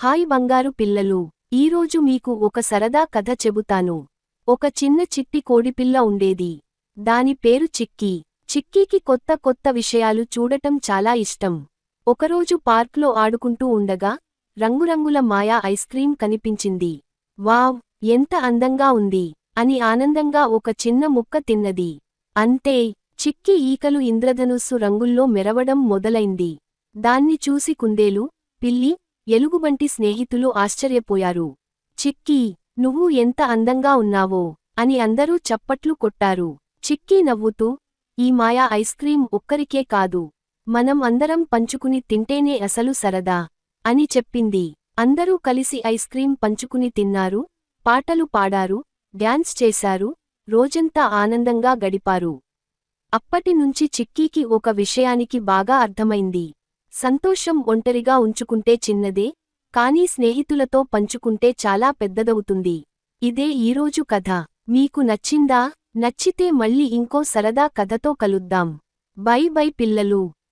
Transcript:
Hi బంగారు పిల్లలు, ఈరోజు మీకు ఒక సరదా కథ చెబుతాను. ఒక చిన్న చిట్టి కోడిపిల్ల ఉండేది. దాని పేరు చిక్కీ. చిక్కీకి కొత్త కొత్త విషయాలు చూడటం చాలా ఇష్టం. ఒకరోజు పార్క్లో ఆడుకుంటూ ఉండగా రంగురంగుల మాయా ఐస్క్రీం కనిపించింది. వావ్, ఎంత అందంగా ఉంది అని ఆనందంగా ఒక చిన్న ముక్క తిన్నది. అంతే, చిక్కీ ఈకలు ఇంద్రధనుస్సు రంగుల్లో మెరవడం మొదలైంది. దాన్ని చూసి కుందేలు, పిల్లి, ఎలుగుబంటి స్నేహితులు ఆశ్చర్యపోయారు. చిక్కీ, నువ్వు ఎంత అందంగా ఉన్నావో అని అందరూ చప్పట్లు కొట్టారు. చిక్కీ నవ్వుతూ, ఈ మాయా ఐస్క్రీం ఒక్కరికే కాదు, మనం అందరం పంచుకుని తింటేనే అసలు సరదా అని చెప్పింది. అందరూ కలిసి ఐస్క్రీం పంచుకుని తిన్నారు, పాటలు పాడారు, డ్యాన్స్ చేశారు, రోజంతా ఆనందంగా గడిపారు. అప్పటినుంచి చిక్కీకి ఒక విషయానికి బాగా అర్థమైంది. సంతోషం ఒంటరిగా ఉంచుకుంటే చిన్నదే, కానీ స్నేహితులతో పంచుకుంటే చాలా పెద్దదవుతుంది. ఇదే ఈరోజు కథ. మీకు నచ్చిందా? నచ్చితే మళ్ళీ ఇంకో సరదా కథతో కలుద్దాం. బై బై పిల్లలు.